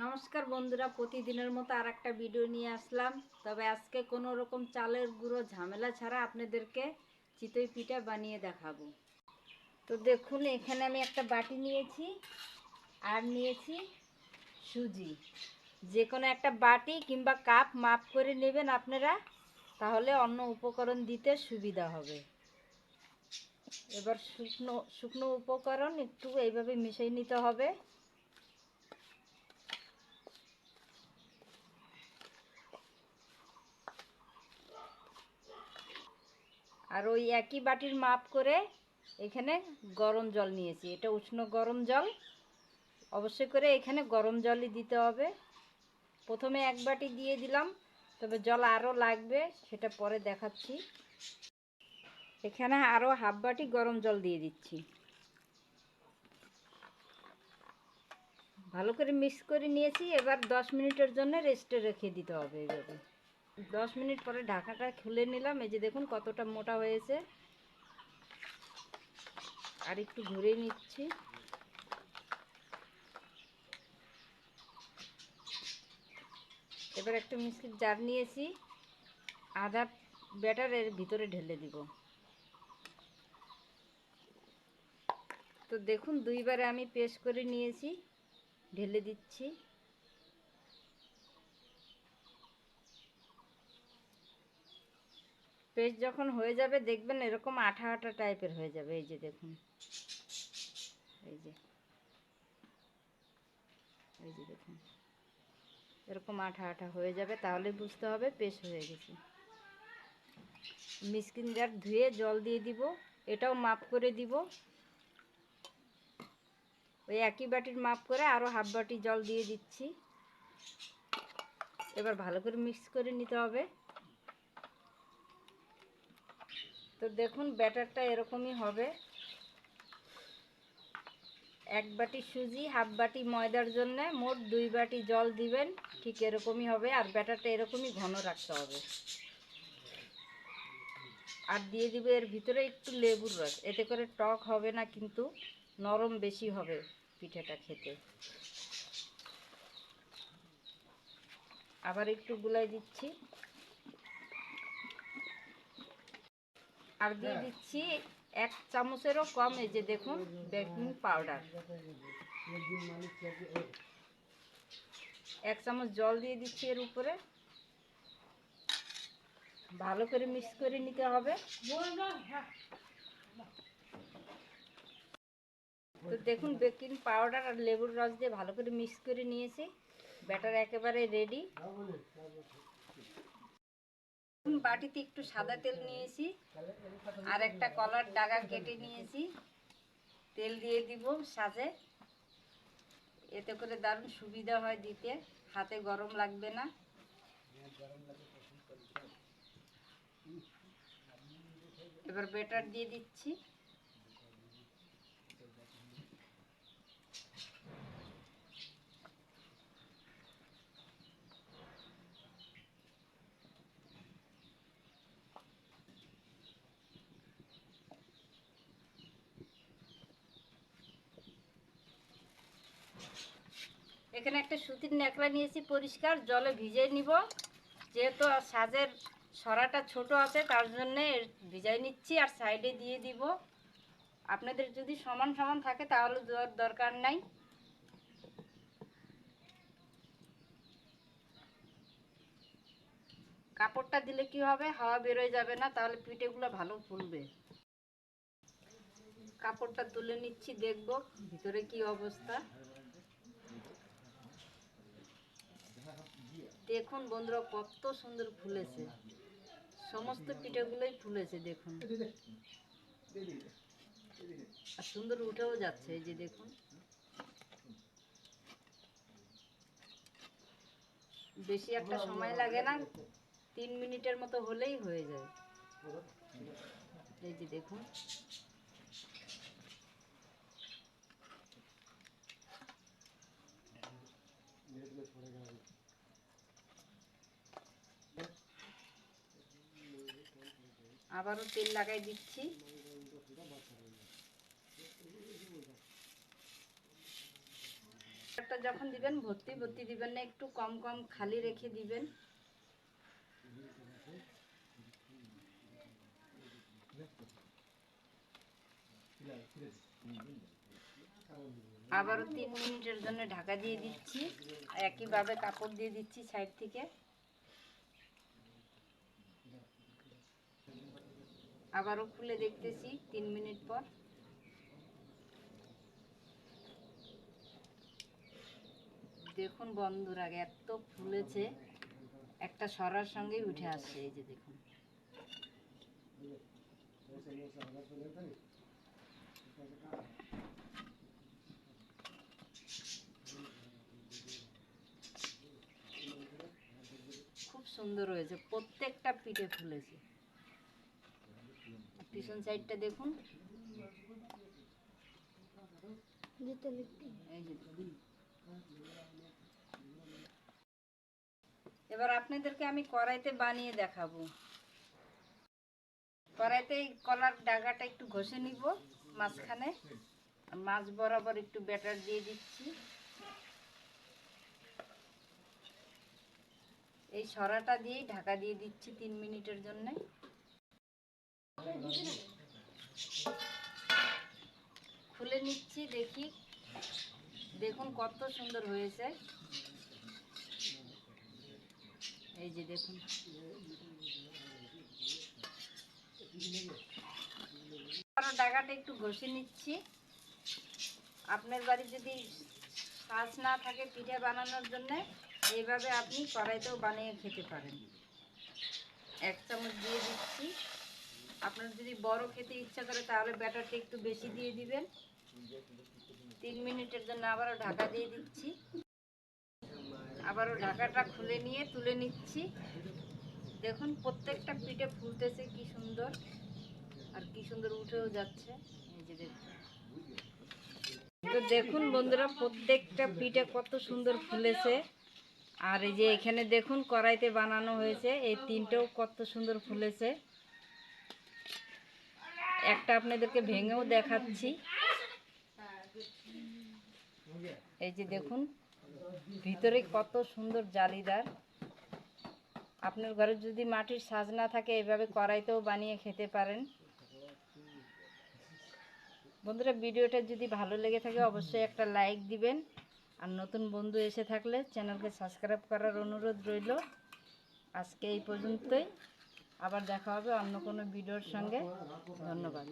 নমস্কার বন্ধুরা, প্রতিদিনের মতো আর একটা ভিডিও নিয়ে আসলাম। তবে আজকে কোনো রকম চালের গুঁড়ো ঝামেলা ছাড়া আপনাদেরকে চিতই পিঠা বানিয়ে দেখাবো। তো দেখুন, এখানে আমি একটা বাটি নিয়েছি আর নিয়েছি সুজি। যে কোনো একটা বাটি কিংবা কাপ মাপ করে নেবেন আপনারা, তাহলে অন্য উপকরণ দিতে সুবিধা হবে। এবার শুকনো শুকনো উপকরণ একটু এইভাবে মিশিয়ে নিতে হবে। আর ওই একই বাটির মাপ করে এখানে গরম জল নিয়েছি। এটা উষ্ণ গরম জল, অবশ্যই করে এখানে গরম জলই দিতে হবে। প্রথমে এক বাটি দিয়ে দিলাম, তবে জল আরও লাগবে, সেটা পরে দেখাচ্ছি। এখানে আরও হাফ বাটি গরম জল দিয়ে দিচ্ছি। ভালো করে মিক্স করে নিয়েছি। এবার 10 মিনিটের জন্য রেস্টে রেখে দিতে হবে। এইভাবে 10 মিনিট পরে ঢাকাটা খুলে নিলাম। এই যে দেখুন কতটা মোটা হয়েছে। আর একটু ঘুরে নিচ্ছি। এবার একটা মিক্সির জার নিয়েছি, আধা ব্যাটার এর ভিতরে ঢেলে দিব। তো দেখুন, দুইবারে আমি পেস্ট করে নিয়েছি, ঢেলে দিচ্ছি। পেস্ট যখন হয়ে যাবে দেখবেন এরকম আঠা আঠা টাইপের হয়ে যাবে। এই যে দেখুন, এই যে এই যে দেখুন, এরকম আঠা আঠা হয়ে যাবে, তাহলে বুঝতে হবে পেস্ট হয়ে গেছে। মিক্সিং জার ধুয়ে জল দিয়ে দিব, এটাও মাপ করে দিব। ওই একই বাটির মাপ করে আরও হাফ বাটি জল দিয়ে দিচ্ছি। এবার ভালো করে মিক্স করে নিতে হবে। তো দেখুন, ব্যাটারটা এরকমই হবে। এক বাটি সুজি হাফ বাটি ময়দার জন্য মোট 2 বাটি জল দিবেন, ঠিক এরকমই হবে। আর ব্যাটারটা এরকমই ঘন রাখতে হবে। আর দিয়ে দিবে এর ভিতরে একটু লেবুর রস, এতে করে টক হবে না, কিন্তু নরম বেশি হবে পিঠাটা খেতে। আবার একটু গুলাই দিচ্ছি। আর দিয়ে দিচ্ছি 1 চামচেরও কম, এই যে দেখুন, বেকিং পাউডার। 1 চামচ জল দিয়ে দিচ্ছি এর উপরে। ভালো করে মিক্স করে নিতে হবে। তো দেখুন, বেকিং পাউডার আর লেবুর রস দিয়ে ভালো করে মিক্স করে নিয়েছি। ব্যাটার একেবারে রেডি। বাটিতে একটু সাদা তেল নিয়েছি, আর একটা কলার ডাগা কেটে নিয়েছি। তেল দিয়ে দিব সাজে, এতে করে দারুণ সুবিধা হয় দিতে, হাতে গরম লাগবে না। এবার ব্যাটার দিয়ে দিচ্ছি। এখানে একটা সুতির ন্যাকড়া নিয়েছি, পরিষ্কার জলে ভিজিয়ে নিব। যেহেতু সাজের সরাটা ছোট আছে, তার জন্যে ভিজাই নিচ্ছি। আর সাইডে দিয়ে দিব। আপনাদের যদি সমান সমান থাকে তাহলে দেওয়ার দরকার নাই। কাপড়টা দিলে কি হবে, হাওয়া বেরোয় যাবে না, তাহলে পিঠেগুলো ভালো ফুলবে। কাপড়টা তুলে নিচ্ছি, দেখব ভিতরে কি অবস্থা। দেখুন বন্ধুরা, কত সুন্দর ফুলেছে। সমস্ত পিঠেগুলোই ফুলেছে দেখুন, আর সুন্দর উঠেও যাচ্ছে। এই যে দেখুন, বেশি একটা সময় লাগে না, 3 মিনিটের মতো হলেই হয়ে যায়। এই যে দেখুন, আবারও তেল লাগাই দিচ্ছি। একটা যখন দিবেন ভর্তি ভর্তি দিবেন না, একটু কম কম খালি রেখে দিবেন। আবারও 3 মিনিটের জন্য ঢাকা দিয়ে দিচ্ছি। একইভাবে কাপড় দিয়ে দিচ্ছি সাইড থেকে। আবারও খুলে দেখতেছি 3 মিনিট পর। দেখুন বন্ধুরা, এত ফুলেছে, একটা সরার সঙ্গেই উঠে আসছে। এই যে দেখুন, খুব সুন্দর হয়েছে, প্রত্যেকটা পিঠে ফুলেছে। পিছন সাইডটা দেখুন। এবার আপনাদেরকে আমি কড়াইতে বানিয়ে দেখাবো। কড়াইতে এই কলার ডাগাটা একটু ঘষে নিব মাঝখানে, মাছ বরাবর একটু ব্যাটার দিয়ে দিচ্ছি। এই সরাটা দিয়েই ঢাকা দিয়ে দিচ্ছি 3 মিনিটের জন্য। খুলে নিচ্ছি, দেখি। দেখুন কত সুন্দর হয়েছে। এই যে দেখুন, ডাগাটা একটু ঘষে নিচ্ছি। আপনার বাড়ি যদি কাজ না থাকে পিঠে বানানোর জন্য, এইভাবে আপনি কড়াইতেও বানিয়ে খেতে পারেন। 1 চামচ দিয়ে দিচ্ছি। আপনার যদি বড় খেতে ইচ্ছা করে তাহলে ব্যাটারটা একটু বেশি দিয়ে দিবেন। 3 মিনিটের জন্য আবারও ঢাকা দিয়ে দিচ্ছি। আবারও ঢাকাটা খুলে নিয়ে তুলে নিচ্ছি। দেখুন প্রত্যেকটা পিঠে ফুলতেছে কি সুন্দর, আর কি সুন্দর উঠেও যাচ্ছে। এই যে দেখুন, তো দেখুন বন্ধুরা, প্রত্যেকটা পিঠে কত সুন্দর ফুলেছে। আর এই যে এখানে দেখুন কড়াইতে বানানো হয়েছে, এই 3টেও কত সুন্দর ফুলেছে। একটা আপনাদেরকে ভেঙেও দেখাচ্ছি। এই যে দেখুন, ভিতরে কত সুন্দর জালিদার। আপনার ঘরে যদি মাটির সাজ না থাকে, এইভাবে কড়াইতেও বানিয়ে খেতে পারেন। বন্ধুরা, ভিডিওটা যদি ভালো লেগে থাকে অবশ্যই একটা লাইক দিবেন। আর নতুন বন্ধু এসে থাকলে চ্যানেলকে সাবস্ক্রাইব করার অনুরোধ রইল। আজকে এই পর্যন্তই, আবার দেখা হবে অন্য কোনো ভিডিওর সঙ্গে। ধন্যবাদ।